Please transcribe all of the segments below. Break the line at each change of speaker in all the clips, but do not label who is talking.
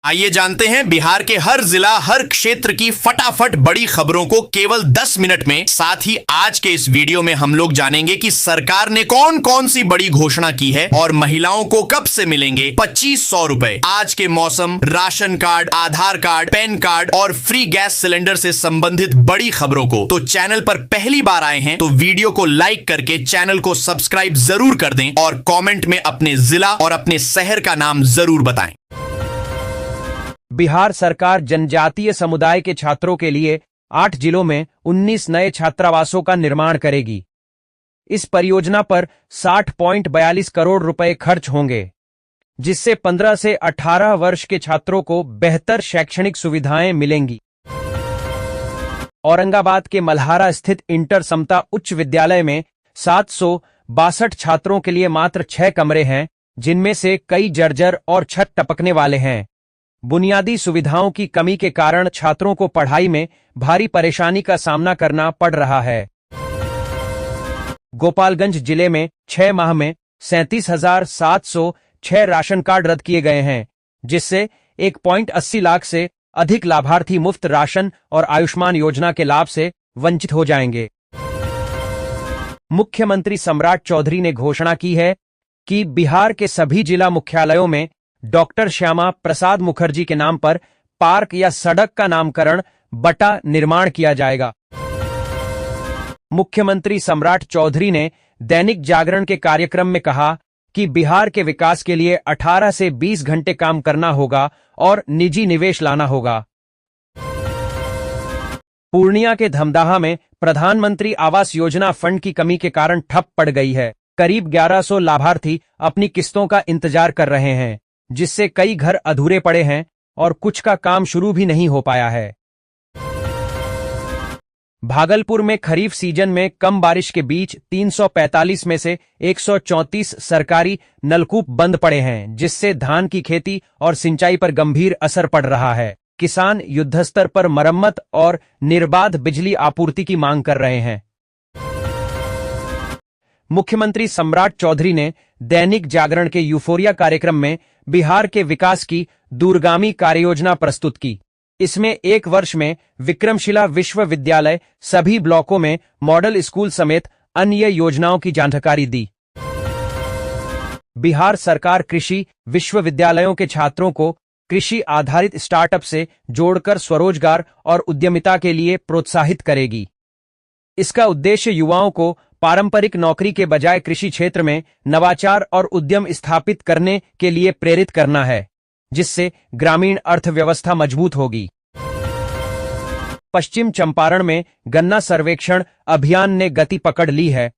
आइए जानते हैं बिहार के हर जिला हर क्षेत्र की फटाफट बड़ी खबरों को केवल 10 मिनट में। साथ ही आज के इस वीडियो में हम लोग जानेंगे कि सरकार ने कौन कौन सी बड़ी घोषणा की है और महिलाओं को कब से मिलेंगे 2500 रुपए। आज के मौसम, राशन कार्ड, आधार कार्ड, पैन कार्ड और फ्री गैस सिलेंडर से संबंधित बड़ी खबरों को। तो चैनल पर पहली बार आए हैं तो वीडियो को लाइक करके चैनल को सब्सक्राइब जरूर कर दें और कॉमेंट में अपने जिला और अपने शहर का नाम जरूर बताएं।
बिहार सरकार जनजातीय समुदाय के छात्रों के लिए 8 जिलों में 19 नए छात्रावासों का निर्माण करेगी। इस परियोजना पर 60.42 करोड़ रुपए खर्च होंगे, जिससे 15 से 18 वर्ष के छात्रों को बेहतर शैक्षणिक सुविधाएं मिलेंगी। औरंगाबाद के मल्हारा स्थित इंटर समता उच्च विद्यालय में 762 छात्रों के लिए मात्र 6 कमरे हैं, जिनमें से कई जर्जर और छत टपकने वाले हैं। बुनियादी सुविधाओं की कमी के कारण छात्रों को पढ़ाई में भारी परेशानी का सामना करना पड़ रहा है। गोपालगंज जिले में 6 माह में 37,706 राशन कार्ड रद्द किए गए हैं, जिससे 1.80 लाख से अधिक लाभार्थी मुफ्त राशन और आयुष्मान योजना के लाभ से वंचित हो जाएंगे। मुख्यमंत्री सम्राट चौधरी ने घोषणा की है कि बिहार के सभी जिला मुख्यालयों में डॉक्टर श्यामा प्रसाद मुखर्जी के नाम पर पार्क या सड़क का नामकरण बटा निर्माण किया जाएगा। मुख्यमंत्री सम्राट चौधरी ने दैनिक जागरण के कार्यक्रम में कहा कि बिहार के विकास के लिए 18 से 20 घंटे काम करना होगा और निजी निवेश लाना होगा। पूर्णिया के धमदाहा में प्रधानमंत्री आवास योजना फंड की कमी के कारण ठप पड़ गई है। करीब 1100 लाभार्थी अपनी किस्तों का इंतजार कर रहे हैं, जिससे कई घर अधूरे पड़े हैं और कुछ का काम शुरू भी नहीं हो पाया है। भागलपुर में खरीफ सीजन में कम बारिश के बीच 345 में से 134 सरकारी नलकूप बंद पड़े हैं, जिससे धान की खेती और सिंचाई पर गंभीर असर पड़ रहा है। किसान युद्धस्तर पर मरम्मत और निर्बाध बिजली आपूर्ति की मांग कर रहे हैं। मुख्यमंत्री सम्राट चौधरी ने दैनिक जागरण के यूफोरिया कार्यक्रम में बिहार के विकास की दूरगामी कार्ययोजना प्रस्तुत की। इसमें 1 वर्ष में विक्रमशिला विश्वविद्यालय, सभी ब्लॉकों में मॉडल स्कूल समेत अन्य योजनाओं की जानकारी दी। बिहार सरकार कृषि विश्वविद्यालयों के छात्रों को कृषि आधारित स्टार्टअप से जोड़कर स्वरोजगार और उद्यमिता के लिए प्रोत्साहित करेगी। इसका उद्देश्य युवाओं को पारंपरिक नौकरी के बजाय कृषि क्षेत्र में नवाचार और उद्यम स्थापित करने के लिए प्रेरित करना है, जिससे ग्रामीण अर्थव्यवस्था मजबूत होगी। पश्चिम चंपारण में गन्ना सर्वेक्षण अभियान ने गति पकड़ ली है,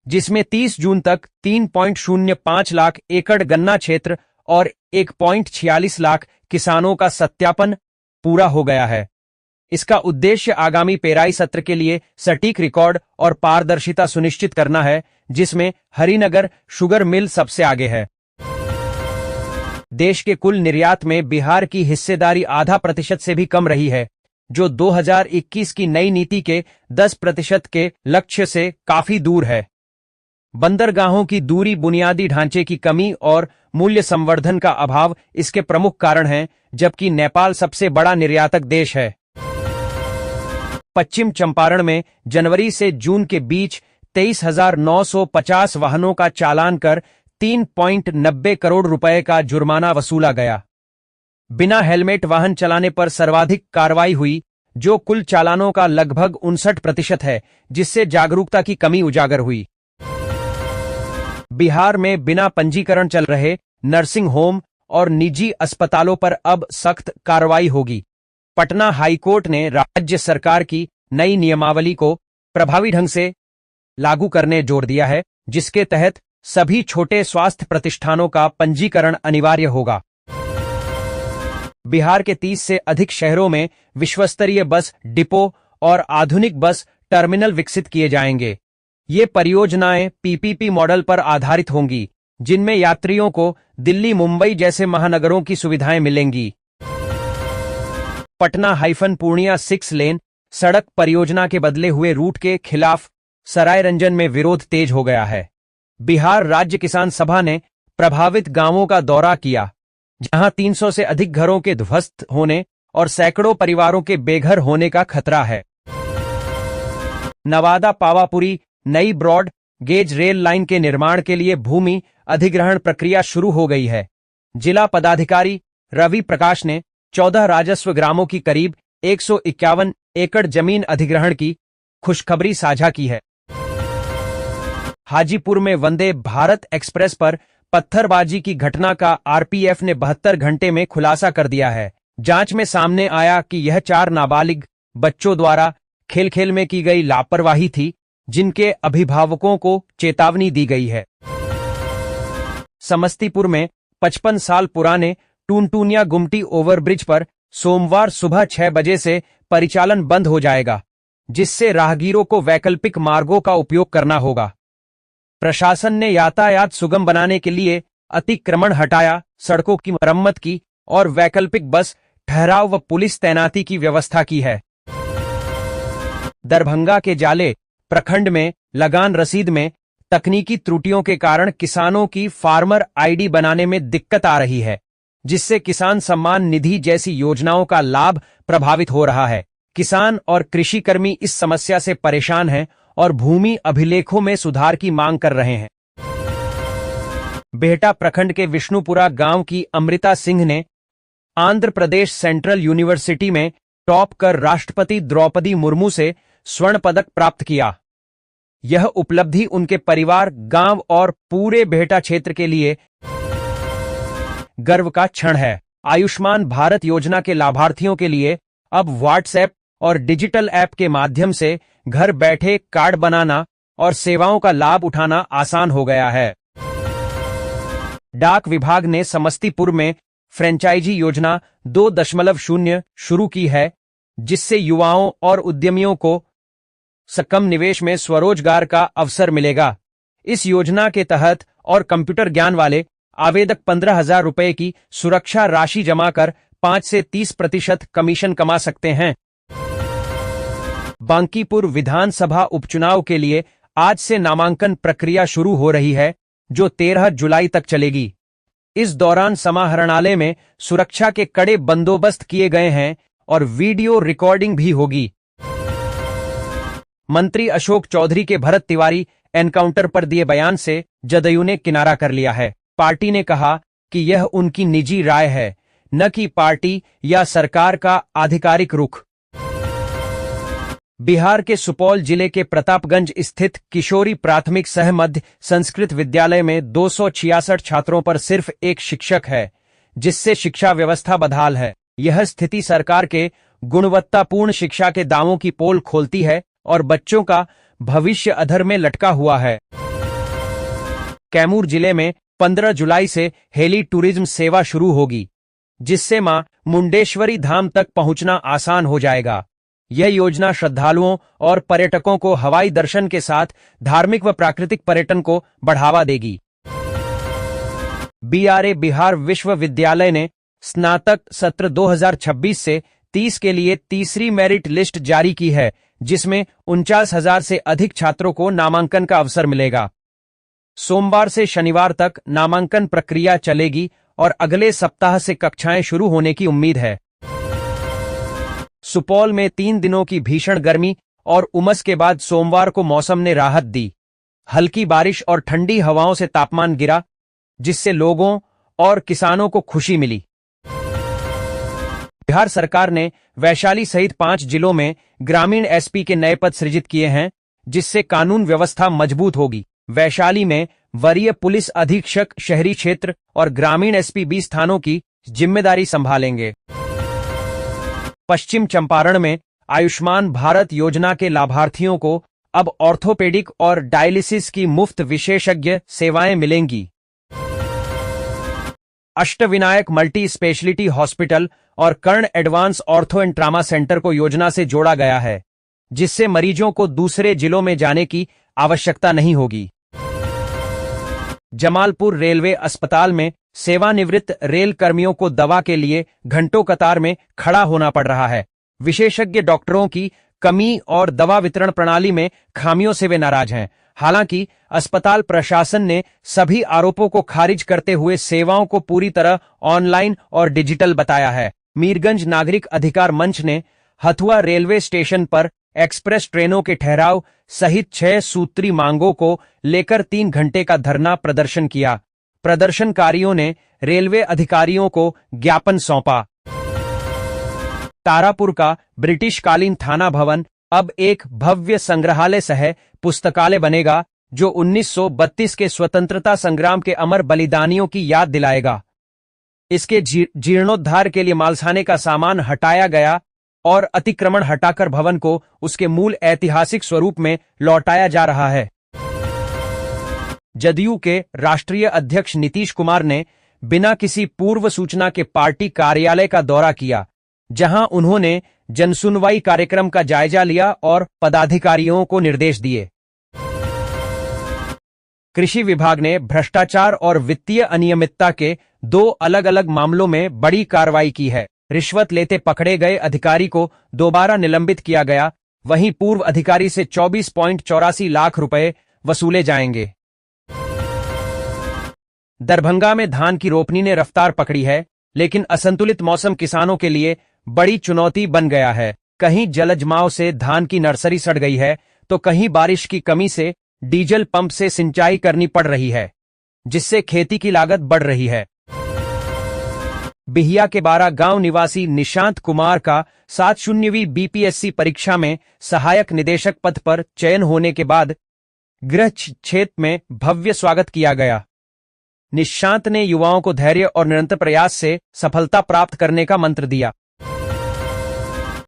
जिसमें 30 जून तक 3.05 लाख एकड़ गन्ना क्षेत्र और 1.46 लाख किसानों का सत्यापन पूरा हो गया है। इसका उद्देश्य आगामी पेराई सत्र के लिए सटीक रिकॉर्ड और पारदर्शिता सुनिश्चित करना है, जिसमें हरिनगर शुगर मिल सबसे आगे है। देश के कुल निर्यात में बिहार की हिस्सेदारी आधा प्रतिशत से भी कम रही है, जो 2021 की नई नीति के 10% के लक्ष्य से काफी दूर है। बंदरगाहों की दूरी, बुनियादी ढांचे की कमी और मूल्य संवर्धन का अभाव इसके प्रमुख कारण हैं, जबकि नेपाल सबसे बड़ा निर्यातक देश है। पश्चिम चंपारण में जनवरी से जून के बीच 23,950 वाहनों का चालान कर 3.90 करोड़ रुपए का जुर्माना वसूला गया। बिना हेलमेट वाहन चलाने पर सर्वाधिक कार्रवाई हुई, जो कुल चालानों का लगभग 59% है, जिससे जागरूकता की कमी उजागर हुई। बिहार में बिना पंजीकरण चल रहे नर्सिंग होम और निजी अस्पतालों पर अब सख्त कार्रवाई होगी। पटना हाईकोर्ट ने राज्य सरकार की नई नियमावली को प्रभावी ढंग से लागू करने जोर दिया है, जिसके तहत सभी छोटे स्वास्थ्य प्रतिष्ठानों का पंजीकरण अनिवार्य होगा। बिहार के 30 से अधिक शहरों में विश्वस्तरीय बस डिपो और आधुनिक बस टर्मिनल विकसित किए जाएंगे। ये परियोजनाएं पीपीपी मॉडल पर आधारित होंगी, जिनमें यात्रियों को दिल्ली, मुंबई जैसे महानगरों की सुविधाएं मिलेंगी। पटना-पूर्णिया 6 लेन सड़क परियोजना के बदले हुए रूट के खिलाफ सरायरंजन में विरोध तेज हो गया है। बिहार राज्य किसान सभा ने प्रभावित गांवों का दौरा किया जहां 300 से अधिक घरों के ध्वस्त होने और सैकड़ों परिवारों के बेघर होने का खतरा है। नवादा पावापुरी नई ब्रॉड गेज रेल लाइन के निर्माण के लिए भूमि अधिग्रहण प्रक्रिया शुरू हो गई है। जिला पदाधिकारी रवि प्रकाश ने 14 राजस्व ग्रामों की करीब 151 एकड़ जमीन अधिग्रहण की खुशखबरी साझा की है। हाजीपुर में वंदे भारत एक्सप्रेस पर पत्थरबाजी की घटना का आरपीएफ ने 72 घंटे में खुलासा कर दिया है। जांच में सामने आया कि यह 4 नाबालिग बच्चों द्वारा खेल खेल में की गई लापरवाही थी, जिनके अभिभावकों को चेतावनी दी गई है। समस्तीपुर में 55 साल पुराने टूनटूनिया गुमटी ओवरब्रिज पर सोमवार सुबह 6 बजे से परिचालन बंद हो जाएगा, जिससे राहगीरों को वैकल्पिक मार्गों का उपयोग करना होगा। प्रशासन ने यातायात सुगम बनाने के लिए अतिक्रमण हटाया, सड़कों की मरम्मत की और वैकल्पिक बस ठहराव व पुलिस तैनाती की व्यवस्था की है। दरभंगा के जाले प्रखंड में लगान रसीद में तकनीकी त्रुटियों के कारण किसानों की फार्मर आईडी बनाने में दिक्कत आ रही है, जिससे किसान सम्मान निधि जैसी योजनाओं का लाभ प्रभावित हो रहा है। किसान और कृषि कर्मी इस समस्या से परेशान हैं और भूमि अभिलेखों में सुधार की मांग कर रहे हैं। बेहटा प्रखंड के विष्णुपुरा गांव की अमृता सिंह ने आंध्र प्रदेश सेंट्रल यूनिवर्सिटी में टॉप कर राष्ट्रपति द्रौपदी मुर्मू से स्वर्ण पदक प्राप्त किया। यह उपलब्धि उनके परिवार, गांव और पूरे बेहटा क्षेत्र के लिए गर्व का क्षण है। आयुष्मान भारत योजना के लाभार्थियों के लिए अब व्हाट्सएप और डिजिटल ऐप के माध्यम से घर बैठे कार्ड बनाना और सेवाओं का लाभ उठाना आसान हो गया है। डाक विभाग ने समस्तीपुर में फ्रेंचाइजी योजना 2.0 शुरू की है, जिससे युवाओं और उद्यमियों को कम निवेश में स्वरोजगार का अवसर मिलेगा। इस योजना के तहत और कंप्यूटर ज्ञान वाले आवेदक 15,000 रुपए की सुरक्षा राशि जमा कर 5 से 30% कमीशन कमा सकते हैं। बांकीपुर विधानसभा उपचुनाव के लिए आज से नामांकन प्रक्रिया शुरू हो रही है, जो 13 जुलाई तक चलेगी। इस दौरान समाहरणालय में सुरक्षा के कड़े बंदोबस्त किए गए हैं और वीडियो रिकॉर्डिंग भी होगी। मंत्री अशोक चौधरी के भरत तिवारी एनकाउंटर पर दिए बयान से जदयू ने किनारा कर लिया है। पार्टी ने कहा कि यह उनकी निजी राय है, न कि पार्टी या सरकार का आधिकारिक रुख। बिहार के सुपौल जिले के प्रतापगंज स्थित किशोरी प्राथमिक सह मध्य संस्कृत विद्यालय में 266 छात्रों पर सिर्फ एक शिक्षक है, जिससे शिक्षा व्यवस्था बदहाल है। यह स्थिति सरकार के गुणवत्तापूर्ण शिक्षा के दावों की पोल खोलती है और बच्चों का भविष्य अधर में लटका हुआ है। कैमूर जिले में 15 जुलाई से हेली टूरिज्म सेवा शुरू होगी, जिससे मां मुंडेश्वरी धाम तक पहुंचना आसान हो जाएगा। यह योजना श्रद्धालुओं और पर्यटकों को हवाई दर्शन के साथ धार्मिक व प्राकृतिक पर्यटन को बढ़ावा देगी। बीआरए बिहार विश्वविद्यालय ने स्नातक सत्र 2026 से 30 के लिए तीसरी मेरिट लिस्ट जारी की है, जिसमें 49,000 से अधिक छात्रों को नामांकन का अवसर मिलेगा। सोमवार से शनिवार तक नामांकन प्रक्रिया चलेगी और अगले सप्ताह से कक्षाएं शुरू होने की उम्मीद है। सुपौल में 3 दिनों की भीषण गर्मी और उमस के बाद सोमवार को मौसम ने राहत दी। हल्की बारिश और ठंडी हवाओं से तापमान गिरा, जिससे लोगों और किसानों को खुशी मिली। बिहार सरकार ने वैशाली सहित 5 जिलों में ग्रामीण एसपी के नए पद सृजित किए हैं, जिससे कानून व्यवस्था मजबूत होगी। वैशाली में वरीय पुलिस अधीक्षक शहरी क्षेत्र और ग्रामीण एसपी 20 थानों की जिम्मेदारी संभालेंगे। पश्चिम चंपारण में आयुष्मान भारत योजना के लाभार्थियों को अब ऑर्थोपेडिक और डायलिसिस की मुफ्त विशेषज्ञ सेवाएं मिलेंगी। अष्टविनायक मल्टी स्पेशलिटी हॉस्पिटल और Karna advance ortho and trauma centre को योजना से जोड़ा गया है, जिससे मरीजों को दूसरे जिलों में जाने की आवश्यकता नहीं होगी। जमालपुर रेलवे अस्पताल में सेवानिवृत्त रेल कर्मियों को दवा के लिए घंटों कतार में खड़ा होना पड़ रहा है। विशेषज्ञ डॉक्टरों की कमी और दवा वितरण प्रणाली में खामियों से वे नाराज हैं। हालांकि अस्पताल प्रशासन ने सभी आरोपों को खारिज करते हुए सेवाओं को पूरी तरह ऑनलाइन और डिजिटल बताया है। मीरगंज नागरिक अधिकार मंच ने हथुआ रेलवे स्टेशन पर एक्सप्रेस ट्रेनों के ठहराव सहित 6 सूत्री मांगों को लेकर 3 घंटे का धरना प्रदर्शन किया। प्रदर्शनकारियों ने रेलवे अधिकारियों को ज्ञापन सौंपा। तारापुर का ब्रिटिश कालीन थाना भवन अब एक भव्य संग्रहालय सह पुस्तकालय बनेगा, जो 1932 के स्वतंत्रता संग्राम के अमर बलिदानियों की याद दिलाएगा। इसके जीर्णोद्धार के लिए मालसाने का सामान हटाया गया और अतिक्रमण हटाकर भवन को उसके मूल ऐतिहासिक स्वरूप में लौटाया जा रहा है। जदयू के राष्ट्रीय अध्यक्ष नीतीश कुमार ने बिना किसी पूर्व सूचना के पार्टी कार्यालय का दौरा किया, जहां उन्होंने जनसुनवाई कार्यक्रम का जायजा लिया और पदाधिकारियों को निर्देश दिए। कृषि विभाग ने भ्रष्टाचार और वित्तीय अनियमितता के 2 अलग-अलग मामलों में बड़ी कार्रवाई की है। रिश्वत लेते पकड़े गए अधिकारी को दोबारा निलंबित किया गया, वहीं पूर्व अधिकारी से 24.84 लाख रुपए वसूले जाएंगे। दरभंगा में धान की रोपनी ने रफ्तार पकड़ी है, लेकिन असंतुलित मौसम किसानों के लिए बड़ी चुनौती बन गया है। कहीं जलजमाव से धान की नर्सरी सड़ गई है, तो कहीं बारिश की कमी से डीजल पंप से सिंचाई करनी पड़ रही है, जिससे खेती की लागत बढ़ रही है। बिहिया के 12 गांव निवासी निशांत कुमार का 70वीं बीपीएससी परीक्षा में सहायक निदेशक पद पर चयन होने के बाद गृह क्षेत्र में भव्य स्वागत किया गया। निशांत ने युवाओं को धैर्य और निरंतर प्रयास से सफलता प्राप्त करने का मंत्र दिया।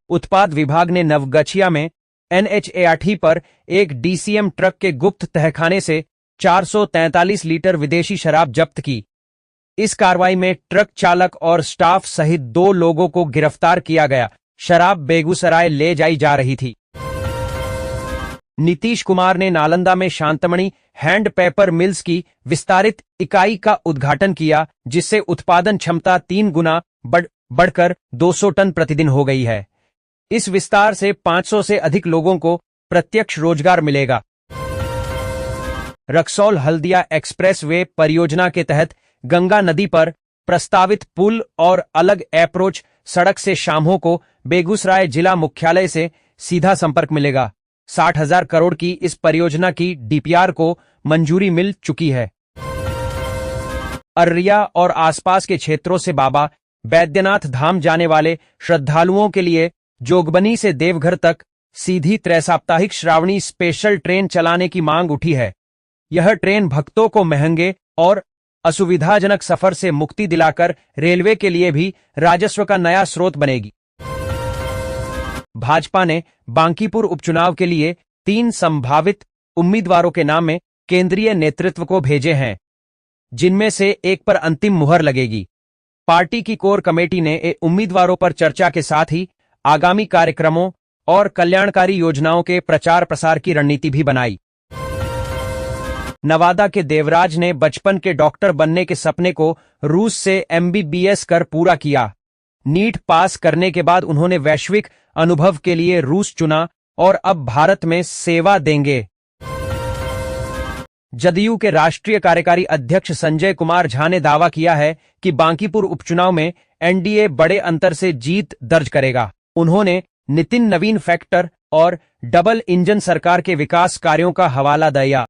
उत्पाद विभाग ने नवगछिया में NH 80 पर एक DCM ट्रक के गुप्त तहखाने से 443 लीटर विदेशी शराब जब्त की। इस कार्रवाई में ट्रक चालक और स्टाफ सहित 2 लोगों को गिरफ्तार किया गया। शराब बेगूसराय ले जाई जा रही थी। नीतीश कुमार ने नालंदा में शांतमणि हैंड पेपर मिल्स की विस्तारित इकाई का उद्घाटन किया, जिससे उत्पादन क्षमता 3 गुना बढ़कर 200 टन प्रतिदिन हो गई है। इस विस्तार से 500 से अधिक लोगों को प्रत्यक्ष रोजगार मिलेगा। रक्सौल हल्दिया एक्सप्रेस वे परियोजना के तहत गंगा नदी पर प्रस्तावित पुल और अलग अप्रोच सड़क से शामों को बेगूसराय जिला मुख्यालय से सीधा संपर्क मिलेगा। 60,000 करोड़ की इस परियोजना की DPR को मंजूरी मिल चुकी है। अररिया और आसपास के क्षेत्रों से बाबा बैद्यनाथ धाम जाने वाले श्रद्धालुओं के लिए जोगबनी से देवघर तक सीधी त्रैसाप्ताहिक श्रावणी स्पेशल ट्रेन चलाने की मांग उठी है। यह ट्रेन भक्तों को महंगे और असुविधाजनक सफर से मुक्ति दिलाकर रेलवे के लिए भी राजस्व का नया स्रोत बनेगी। भाजपा ने बांकीपुर उपचुनाव के लिए 3 संभावित उम्मीदवारों के नाम में केंद्रीय नेतृत्व को भेजे हैं, जिनमें से एक पर अंतिम मुहर लगेगी। पार्टी की कोर कमेटी ने उम्मीदवारों पर चर्चा के साथ ही आगामी कार्यक्रमों और कल्याणकारी योजनाओं के प्रचार प्रसार की रणनीति भी बनाई। नवादा के देवराज ने बचपन के डॉक्टर बनने के सपने को रूस से MBBS कर पूरा किया। नीट पास करने के बाद उन्होंने वैश्विक अनुभव के लिए रूस चुना और अब भारत में सेवा देंगे। जदयू के राष्ट्रीय कार्यकारी अध्यक्ष संजय कुमार झा ने दावा किया है कि बांकीपुर उपचुनाव में NDA बड़े अंतर से जीत दर्ज करेगा। उन्होंने नितिन नवीन फैक्टर और डबल इंजन सरकार के विकास कार्यों का हवाला दिया।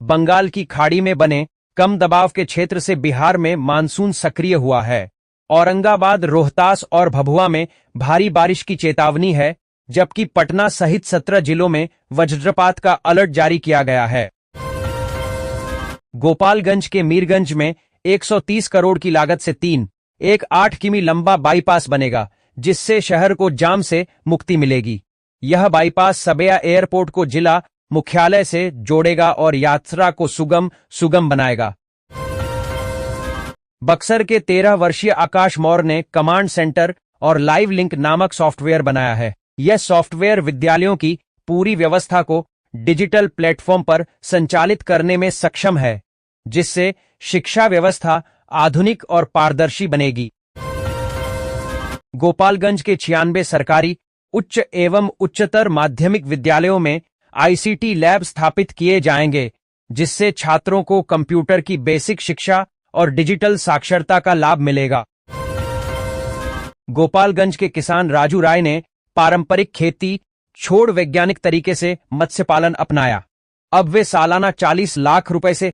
बंगाल की खाड़ी में बने कम दबाव के क्षेत्र से बिहार में मानसून सक्रिय हुआ है। औरंगाबाद, रोहतास और भभुआ में भारी बारिश की चेतावनी है, जबकि पटना सहित 17 जिलों में वज्रपात का अलर्ट जारी किया गया है। गोपालगंज के मीरगंज में 130 करोड़ की लागत से 8 किमी लंबा बाईपास बनेगा, जिससे शहर को जाम से मुक्ति मिलेगी। यह बाईपास सबेया एयरपोर्ट को जिला मुख्यालय से जोड़ेगा और यात्रा को सुगम बनाएगा। बक्सर के 13 वर्षीय आकाश मौर्य ने कमांड सेंटर और लाइव लिंक नामक सॉफ्टवेयर बनाया है। यह सॉफ्टवेयर विद्यालयों की पूरी व्यवस्था को डिजिटल प्लेटफॉर्म पर संचालित करने में सक्षम है, जिससे शिक्षा व्यवस्था आधुनिक और पारदर्शी बनेगी। गोपालगंज के 96 सरकारी उच्च एवं उच्चतर माध्यमिक विद्यालयों में आईसीटी लैब स्थापित किए जाएंगे, जिससे छात्रों को कंप्यूटर की बेसिक शिक्षा और डिजिटल साक्षरता का लाभ मिलेगा। गोपालगंज के किसान राजू राय ने पारंपरिक खेती छोड़ वैज्ञानिक तरीके से मत्स्य पालन अपनाया। अब वे सालाना 40 लाख रुपए से